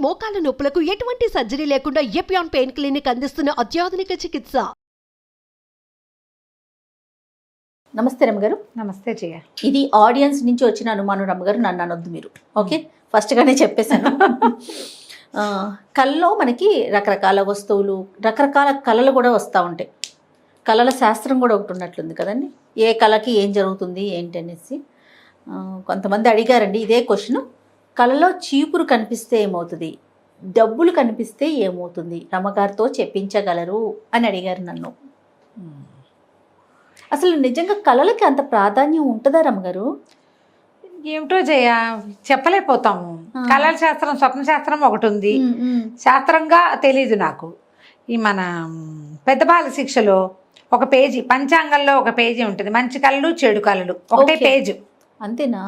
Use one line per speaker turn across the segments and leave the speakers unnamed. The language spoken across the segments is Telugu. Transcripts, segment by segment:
మోకాల నొప్పులకు ఎటువంటి సర్జరీ లేకుండా ఎపియాన్ పెయిన్ క్లినిక్ అందిస్తున్న అత్యాధునిక చికిత్స.
నమస్తే రమ్మగారు.
నమస్తే జయ.
ఇది ఆడియన్స్ నుంచి వచ్చిన అనుమానం రమ్మగారు, నన్ను అనొద్దు మీరు. ఓకే, ఫస్ట్గానే చెప్పేశాను. కళ్ళలో మనకి రకరకాల వస్తువులు, రకరకాల కళలు కూడా వస్తూ ఉంటాయి. కళల శాస్త్రం కూడా ఒకటి ఉన్నట్లుంది కదండి, ఏ కళకి ఏం జరుగుతుంది ఏంటి అనేసి. కొంతమంది అడిగారండి ఇదే క్వశ్చన్. కళలో చీపురు కనిపిస్తే ఏమవుతుంది, డబ్బులు కనిపిస్తే ఏమవుతుంది, రమ్మగారితో చెప్పించగలరు అని అడిగారు నన్ను. అసలు నిజంగా కళలకి అంత ప్రాధాన్యం ఉంటుందా రమ్మగారు?
ఏమిటో జయ, చెప్పలేకపోతాము. కళల శాస్త్రం, స్వప్న శాస్త్రం ఒకటి ఉంది. శాస్త్రంగా తెలీదు నాకు. ఈ మన పెద్ద బాల శిక్షలో ఒక పేజీ, పంచాంగంలో ఒక పేజీ ఉంటుంది, మంచి కళలు చెడు కళలు, ఒకటే పేజు.
అంతేనా?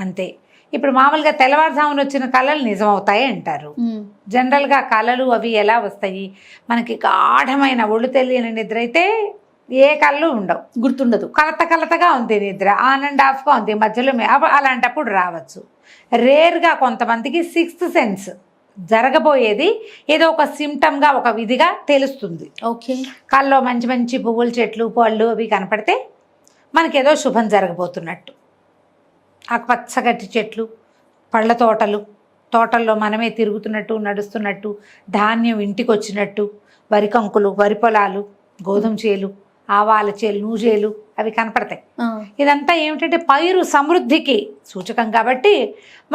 అంతే. ఇప్పుడు మామూలుగా తెల్లవారుజామున వచ్చిన కళలు నిజమవుతాయి అంటారు. జనరల్గా కళలు అవి ఎలా వస్తాయి, మనకి గాఢమైన ఒళ్ళు తెలియని నిద్ర అయితే ఏ కళ్ళు ఉండవు, గుర్తుండదు. కలతగా ఉంది నిద్ర, ఆన్ అండ్ ఆఫ్గా ఉంది, మధ్యలో అలాంటప్పుడు రావచ్చు. రేర్గా కొంతమందికి సిక్స్త్ సెన్స్, జరగబోయేది ఏదో ఒక సిమ్టమ్గా, ఒక విధిగా తెలుస్తుంది.
ఓకే,
కళ్ళలో మంచి మంచి పువ్వుల చెట్లు, పళ్ళు అవి కనపడితే మనకేదో శుభం జరగబోతున్నట్టు. ఆకుపచ్చగట్టి చెట్లు, పళ్ళ తోటల్లో మనమే తిరుగుతున్నట్టు, నడుస్తున్నట్టు, ధాన్యం ఇంటికి వచ్చినట్టు, వరి కంకులు, వరి పొలాలు, గోధుమ చేలు, ఆవాల చేలు, నూజేలు అవి కనపడతాయి. ఇదంతా ఏమిటంటే పైరు సమృద్ధికి సూచకం కాబట్టి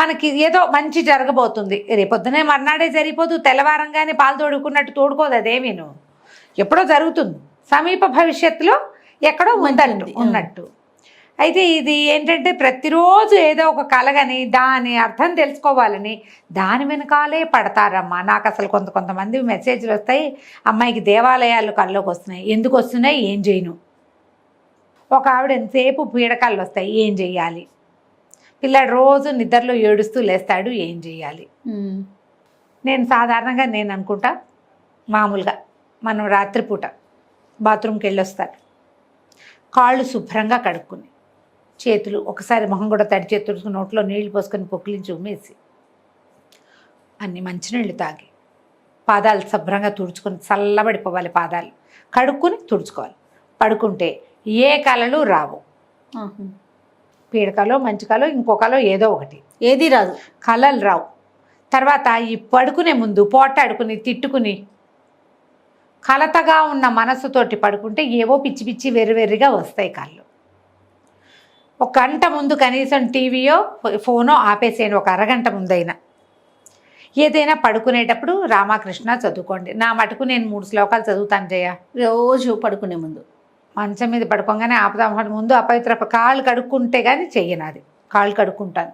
మనకి ఏదో మంచి జరగబోతుంది. రేపొద్దునే మర్నాడే జరిగిపోదు, తెల్లవారంగానే పాలు తోడుకున్నట్టు తోడుకోదు, అదేమీను ఎప్పుడో జరుగుతుంది, సమీప భవిష్యత్తులో ఎక్కడో ఉన్నట్టు. అయితే ఇది ఏంటంటే ప్రతిరోజు ఏదో ఒక కలగని, దాని అర్థం తెలుసుకోవాలని దాని వెనకాలే పడతారమ్మా. నాకు అసలు కొంతమంది మెసేజ్లు వస్తాయి, అమ్మాయికి దేవాలయాలు కల్లోకి వస్తున్నాయి, ఎందుకు వస్తున్నాయి, ఏం చేయను. ఒక ఆవిడ ఎంతసేపు పీడకాలు వస్తాయి, ఏం చెయ్యాలి. పిల్లాడు రోజు నిద్రలో ఏడుస్తూ లేస్తాడు, ఏం చెయ్యాలి. నేను సాధారణంగా నేను అనుకుంటా, మామూలుగా మనం రాత్రిపూట బాత్రూమ్కి వెళ్ళొస్తారు, కాళ్ళు శుభ్రంగా కడుక్కుని, చేతులు ఒకసారి మొహం కూడా తడి చేతులు నోట్లో నీళ్లు పోసుకొని పొక్కిలించి ఉమ్మేసి, అన్ని మంచినీళ్ళు తాగి, పాదాలు శుభ్రంగా తుడుచుకొని, చల్లబడిపోవాలి, పాదాలు కడుక్కుని తుడుచుకోవాలి. పడుకుంటే ఏ కళలు రావు. పీడకలో, మంచి కలో, ఇంకొకలో ఏదో ఒకటి,
ఏది రాదు,
కళలు రావు. తర్వాత ఈ పడుకునే ముందు పోటాడుకుని, తిట్టుకుని, కలతగా ఉన్న మనసుతోటి పడుకుంటే ఏవో పిచ్చి పిచ్చి వెర్రిగా వస్తాయి కళ్ళు. ఒక గంట ముందు కనీసం టీవీయో ఫోనో ఆపేసేయండి, ఒక అరగంట ముందైనా. ఏదైనా పడుకునేటప్పుడు రామకృష్ణ చదువుకోండి. నా మటుకు నేను 3 శ్లోకాలు చదువుతాను జయ,
రోజు పడుకునే ముందు.
మంచం మీద పడుకోగానే ఆపదాంహ ముందు అపవిత్ర కాళ్ళు కడుక్కుంటే కానీ చెయ్యను, అది కాళ్ళు కడుక్కుంటాను.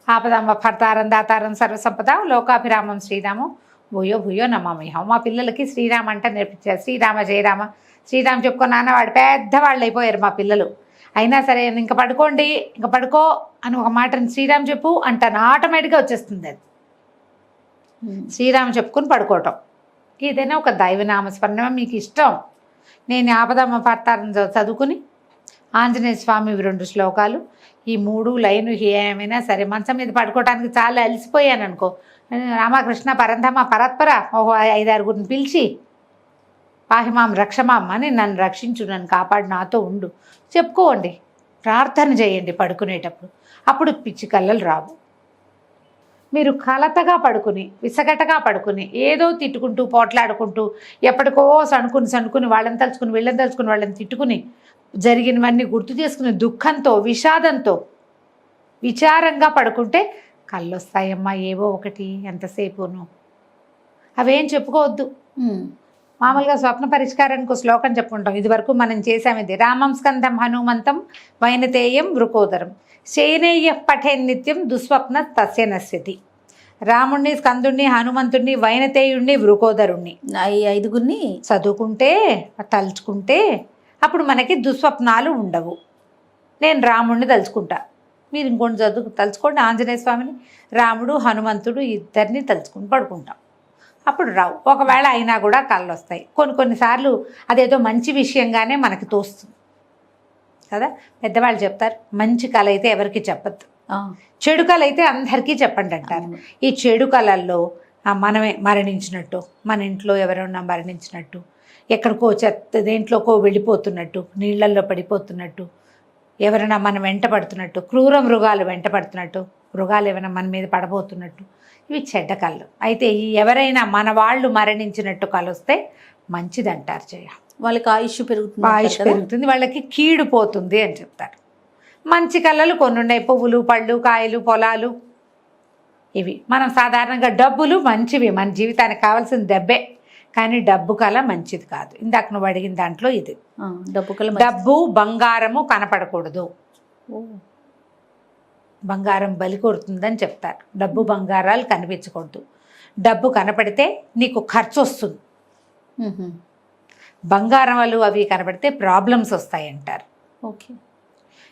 ఆపదాంబ ఫర్తారం దాతారం సర్వసంపద లోకాభిరామం శ్రీరామం భూయో భూయో నమామిహం. మా పిల్లలకి శ్రీరామ అంటే నేర్పించారు. శ్రీరామ జయరామ, శ్రీరామ చెప్పుకున్నాను, వాడు పెద్దవాళ్ళు అయిపోయారు మా పిల్లలు. అయినా సరే ఇంకా పడుకోండి, ఇంకా పడుకో అని ఒక మాటని శ్రీరామ చెప్పు అంటాను, ఆటోమేటిక్గా వచ్చేస్తుంది అది. శ్రీరామ చెప్పుకొని పడుకోవటం, ఏదైనా ఒక దైవనామస్మరణం మీకు ఇష్టం. నేను ఆపదమ్మ పడతారని చదువుకుని, ఆంజనేయ స్వామి 2 శ్లోకాలు, ఈ 3 లైను ఏమైనా సరే, మంచం మీద పడుకోవడానికి చాలా అలసిపోయాను అనుకో, రామకృష్ణ పరంధమ పరత్పర 5-6 పిలిచి, పాహిమాం రక్షమాం అని, నన్ను రక్షించు, నన్ను కాపాడు, నాతో ఉండు చెప్పుకోండి, ప్రార్థన చేయండి పడుకునేటప్పుడు. అప్పుడు పిచ్చి కళ్ళలు రావు. మీరు కలతగా పడుకుని, విసగటగా పడుకుని, ఏదో తిట్టుకుంటూ, పోట్లాడుకుంటూ, ఎప్పటికో సణుకుని వాళ్ళని తలుచుకుని, వీళ్ళని తలుచుకుని, వాళ్ళని తిట్టుకుని, జరిగినవన్నీ గుర్తు చేసుకుని, దుఃఖంతో, విషాదంతో, విచారంగా పడుకుంటే కళ్ళు వస్తాయమ్మా, ఏవో ఒకటి, ఎంతసేపును. అవేం చెప్పుకోవద్దు. మామూలుగా స్వప్న పరిష్కారానికి ఒక శ్లోకం చెప్పుకుంటాం, ఇది వరకు మనం చేసాము. ఇది రామం స్కందం హనుమంతం వైనతేయం వృకోదరం శయనేయ పఠే నిత్యం దుస్వప్న తస్య నశ్యతి. రాముణ్ణి, స్కందుణ్ణి, హనుమంతుణ్ణి, వైనతేయుణ్ణి, వృకోదరుణ్ణి
5
చదువుకుంటే, తలుచుకుంటే అప్పుడు మనకి దుస్వప్నాలు ఉండవు. నేను రాముణ్ణి తలుచుకుంటా, మీరు ఇంకోటి తలుచుకోండి, ఆంజనేయ స్వామిని, రాముడు, హనుమంతుడు ఇద్దరిని తలుచుకుని పడుకుంటాం, అప్పుడు రావు. ఒకవేళ అయినా కూడా కళ్ళు వస్తాయి. కొన్నిసార్లు అదేదో మంచి విషయంగానే మనకి తోస్తుంది కదా. పెద్దవాళ్ళు చెప్తారు, మంచి కళ అయితే ఎవరికి చెప్పద్దు, చెడు కళ అయితే అందరికీ చెప్పండి అంటారు. ఈ చెడు కళల్లో మనమే మరణించినట్టు, మన ఇంట్లో ఎవరైనా మరణించినట్టు, ఎక్కడికో చెత్త దేంట్లోకో వెళ్ళిపోతున్నట్టు, నీళ్ళల్లో పడిపోతున్నట్టు, ఎవరైనా మనం వెంట పడుతున్నట్టు, క్రూర మృగాలు వెంట పడుతున్నట్టు, మృగాలు ఏమైనా మన మీద పడబోతున్నట్టు, ఇవి చెడ్డ కళ్ళు. అయితే ఈ ఎవరైనా మన వాళ్ళు మరణించినట్టు కళ్ళు వస్తే మంచిదంటారు జయ.
వాళ్ళకి ఆయుష్ పెరుగుతుంది,
ఆయుష్ పెరుగుతుంది, వాళ్ళకి కీడు పోతుంది అని చెప్తారు. మంచి కళలు కొన్ని ఉన్నాయి, పువ్వులు, పళ్ళు, కాయలు, పొలాలు. ఇవి మనం సాధారణంగా డబ్బులు మంచివి, మన జీవితానికి కావాల్సిన డబ్బే, కానీ డబ్బు కళ మంచిది కాదు. ఇందాక నువ్వు అడిగిన దాంట్లో ఇది డబ్బు బంగారము కనపడకూడదు, బంగారం బలి కొడుతుందని చెప్తారు. డబ్బు బంగారాలు కనిపించకూడదు. డబ్బు కనపడితే నీకు ఖర్చు వస్తుంది, బంగారాలు అవి కనపడితే ప్రాబ్లమ్స్ వస్తాయంటారు.
ఓకే,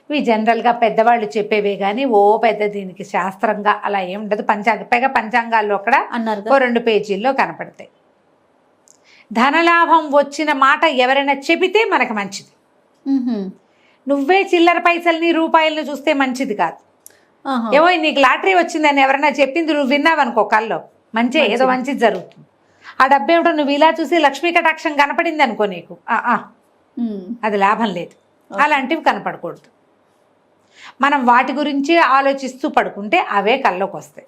ఇవి జనరల్గా పెద్దవాళ్ళు చెప్పేవే కానీ ఓ పెద్ద దీనికి శాస్త్రంగా అలా ఏం ఉండదు. పైగా పంచాంగాల్లో అక్కడ
అన్నారు
2 పేజీల్లో కనపడతాయి. ధనలాభం వచ్చిన మాట ఎవరైనా చెబితే మనకు మంచిది. నువ్వే చిల్లర పైసల్ని రూపాయలని చూస్తే మంచిది కాదు. ఏమో నీకు లాటరీ వచ్చిందని ఎవరైనా చెప్పింది నువ్వు విన్నావనుకో, కల్లో మంచి ఏదో మంచిది జరుగుతుంది. ఆ డబ్బేమిటో నువ్వు ఇలా చూసి లక్ష్మీ కటాక్షం కనపడింది అనుకో, నీకు అది లాభం లేదు. అలాంటివి కనపడకూడదు. మనం వాటి గురించి ఆలోచిస్తూ పడుకుంటే అవే కల్లోకి వస్తాయి.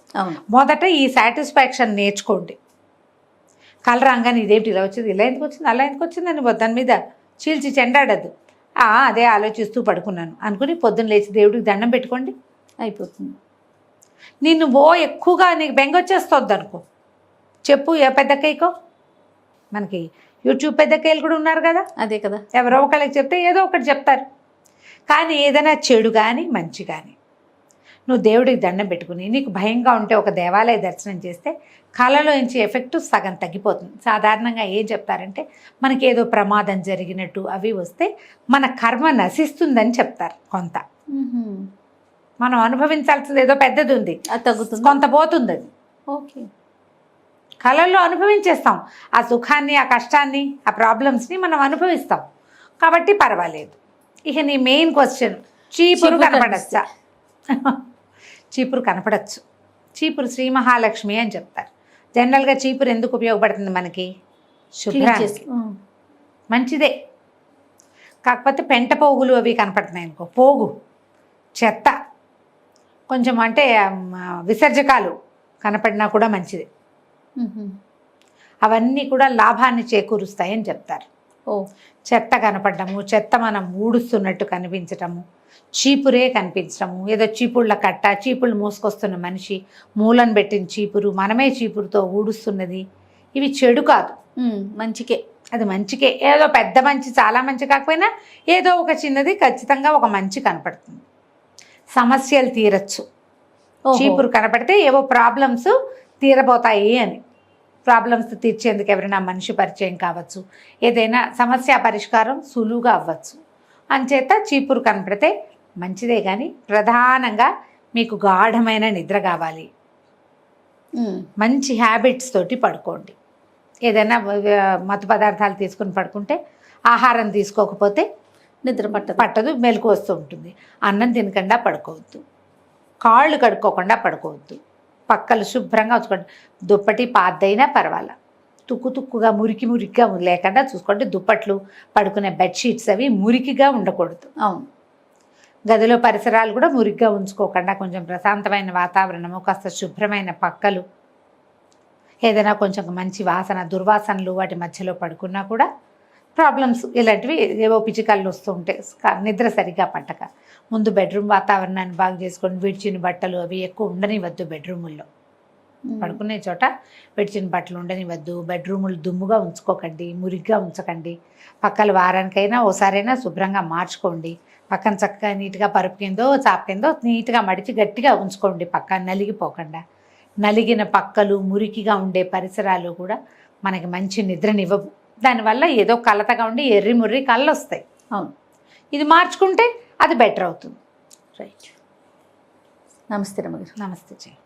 మొదట ఈ సాటిస్ఫాక్షన్ నేర్చుకోండి. కళ్ళ రాగానే ఇదేమిటి ఇలా వచ్చింది, ఇలా ఎందుకు వచ్చింది, అలా ఎందుకు వచ్చింది అని దాని మీద చీల్చి చెండాడద్దు. అదే ఆలోచిస్తూ పడుకున్నాను అనుకుని పొద్దున్న లేచి దేవుడికి దండం పెట్టుకోండి, అయిపోతుంది. నిన్ను ఎక్కువగా నీకు బెంగొచ్చేస్తుంది అనుకో, చెప్పు ఏ పెద్దక్కయ్యకో. మనకి యూట్యూబ్ పెద్దక్కయ్యలు కూడా ఉన్నారు కదా, అదే కదా, ఎవరో ఒకళ్ళకి చెప్తే ఏదో ఒకటి చెప్తారు. కానీ ఏదైనా చెడు కానీ మంచి కానీ నువ్వు దేవుడికి దండం పెట్టుకుని నీకు భయంగా ఉంటే ఒక దేవాలయ దర్శనం చేస్తే కళలోంచి ఎఫెక్ట్ సగం తగ్గిపోతుంది. సాధారణంగా ఏం చెప్తారంటే మనకి ఏదో ప్రమాదం జరిగినట్టు అవి వస్తే మన కర్మ నశిస్తుందని చెప్తారు. కొంత మనం అనుభవించాల్సింది ఏదో పెద్దది ఉంది, అది తగ్గుతుంది, కొంత పోతుంది. అది ఓకే, కళల్లో అనుభవించేస్తాం ఆ సుఖాన్ని, ఆ కష్టాన్ని, ఆ ప్రాబ్లమ్స్ని మనం అనుభవిస్తాం కాబట్టి పర్వాలేదు. ఇక నీ మెయిన్ క్వశ్చన్, చీపురు కనపడచ్చా? చీపురు కనపడచ్చు. చీపురు శ్రీ మహాలక్ష్మి అని చెప్తారు. జనరల్గా చీపురు ఎందుకు ఉపయోగపడుతుంది మనకి? శుభ్రానికి మంచిదే. కాకపోతే పెంట పోగులు అవి కనపడుతున్నాయి అనుకో, పోగు చెత్త కొంచెం అంటే విసర్జకాలు కనపడినా కూడా మంచిదే. అవన్నీ కూడా లాభాన్ని చేకూరుస్తాయని చెప్తారు. చెత్త కనపడము, చెత్త మనం ఊడుస్తున్నట్టు కనిపించటము, చీపురే కనిపించడము, ఏదో చీపుళ్ళ కట్ట, చీపుళ్ళు మోసుకొస్తున్న మనిషి, మూలను పెట్టిన చీపురు, మనమే చీపురుతో ఊడుస్తున్నది, ఇవి చెడు కాదు, మంచికే. అది మంచికే. ఏదో పెద్ద మంచి, చాలా మంచి కాకపోయినా ఏదో ఒక చిన్నది ఖచ్చితంగా ఒక మంచి కనపడుతుంది. సమస్యలు తీరచ్చు. చీపురు కనపడితే ఏవో ప్రాబ్లమ్స్ తీరబోతాయి అని. ప్రాబ్లమ్స్ తీర్చేందుకు ఎవరైనా మనిషి పరిచయం కావచ్చు, ఏదైనా సమస్య పరిష్కారం సులువుగా అవ్వచ్చు. అంచేత చీపురు కనపడితే మంచిదే. కానీ ప్రధానంగా మీకు గాఢమైన నిద్ర కావాలి, మంచి హ్యాబిట్స్ తోటి పడుకోండి. ఏదైనా మత్తు పదార్థాలు తీసుకుని పడుకుంటే, ఆహారం తీసుకోకపోతే నిద్ర పట్టదు, మెలకు వస్తూ ఉంటుంది. అన్నం తినకుండా పడుకోవద్దు, కాళ్ళు కడుక్కోకుండా పడుకోవద్దు, పక్కలు శుభ్రంగా ఉంచుకోండి. దుప్పటి పాతదైనా పర్వాలా, తుక్కుగా మురికిగా లేకుండా చూసుకోండి. దుప్పట్లు, పడుకునే బెడ్షీట్స్ అవి మురికిగా ఉండకూడదు. అవును, గదిలో పరిసరాలు కూడా మురికిగా ఉంచుకోకుండా కొంచెం ప్రశాంతమైన వాతావరణము, కాస్త శుభ్రమైన పక్కలు, ఏదైనా కొంచెం మంచి వాసన, దుర్వాసనలు వాటి మధ్యలో పడుకున్నా కూడా ప్రాబ్లమ్స్ ఇలాంటివి ఏవో పిచ్చికళ్ళు వస్తూ ఉంటాయి. నిద్ర సరిగ్గా పట్టక ముందు బెడ్రూమ్ వాతావరణాన్ని బాగా చేసుకోండి. విడిచిన బట్టలు అవి ఎక్కువ ఉండనివద్దు బెడ్రూముల్లో. పడుకునే చోట విడిచిన బట్టలు ఉండనివద్దు. బెడ్రూములు దుమ్ముగా ఉంచుకోకండి, మురిగ్గా ఉంచకండి. పక్కల వారానికైనా ఓసారైనా శుభ్రంగా మార్చుకోండి. పక్కన చక్కగా నీట్గా పరుపు కిందో చాప కిందో నీట్గా మడిచి గట్టిగా ఉంచుకోండి, పక్క నలిగిపోకుండా. నలిగిన పక్కలు, మురికిగా ఉండే పరిసరాలు కూడా మనకి మంచి నిద్రనివ్వవు. దానివల్ల ఏదో కలతగా ఉండి ఎర్రి ముర్రి కళ్ళు వస్తాయి. అవును, ఇది మార్చుకుంటే అది బెటర్ అవుతుంది. రైట్. నమస్తే రమగారు. నమస్తే చెయ్యి.